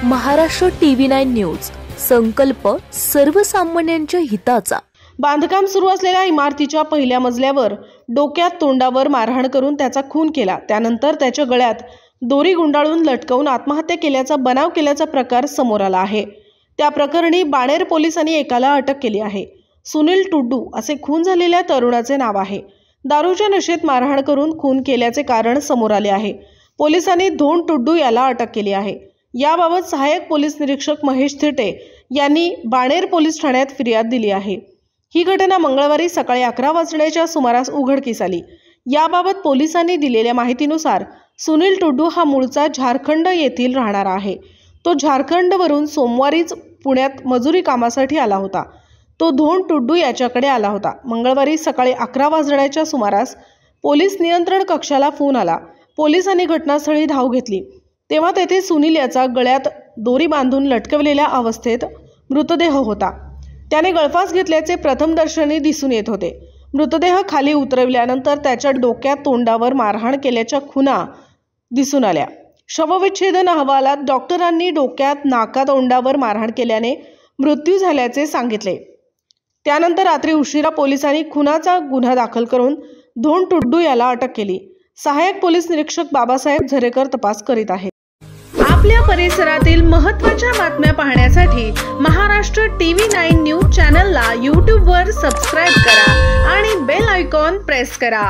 Maharashtra TV9 news, संकल्प सर्वसामान्यांच्या हिताचा। बांधकाम सुरू असलेल्या इमारतीच्या पहिल्या मजल्यावर डोक्यात तोंडावर मारहाण करून त्याचा खून केला। त्यानंतर त्याच्या गळ्यात दोरी गुंडाळून लटकवून आत्महत्या केल्याचा बनाव केल्याचा प्रकार समोर आला आहे। त्या प्रकरणी बाणेर पोलिसांनी एकाला अटक केली आहे। सुनील टुड्डू असे खून झालेल्या तरुणाचे नाव आहे। दारूच्या नशेत मारहाण करून खून केल्याचे कारण समोर आले आहे। पोलिसांनी धोंड टुड्डू याला अटक केली आहे। याबाबत सहाय्यक पोलीस निरीक्षक महेश थिटे यांनी बाणेर पोलीस ठाण्यात फिर्याद दिली आहे। ही घटना मंगळवारी सकाळी 11 वाजण्याच्या सुमारास उघडकीस आली। याबाबत पोलिसांनी दिलेल्या माहितीनुसार सुनील टुड्डू हा मूळचा झारखंड येथील राहणारा आहे। तो झारखंडवरून सोमवारीच पुण्यात मजुरी कामासाठी आला होता। तो धोंड टुड्डू याच्याकडे आला होता। मंगळवारी सकाळी 11 वाजण्याच्या सुमारास पोलीस नियंत्रण कक्षाला फोन आला। पोलिसांनी घटनास्थळी धाव घेतली तेव्हा तेथे सुनील याचा गळ्यात दोरी बांधून लटकवलेल्या अवस्थेत मृतदेह होता। त्याने गळफास घेतल्याचे प्रथमदर्शनी दिसून येत होते। मृतदेह खाली उतरवल्यानंतर त्याच्या डोक्यात तोंडावर मारहाण केल्याच्या खुणा दिसून आल्या। शवविच्छेदन अहवालात डॉक्टरांनी डोक्यात नाकातोंडावर मारहाण केल्याने मृत्यू झाल्याचे सांगितले। त्यानंतर रात्री उशिरा पोलिसांनी खुनाचा गुन्हा दाखल करून धोंड टुड्डू याला अटक केली। सहाय्यक पोलीस निरीक्षक बाबासाहेब झरेकर तपास करीत आहेत। आपल्या परिसरातील महत्त्वाच्या बातम्या पाहण्यासाठी महाराष्ट्र TV9 न्यूज चॅनलला YouTube वर सबस्क्राइब करा आणि बेल आयकॉन प्रेस करा।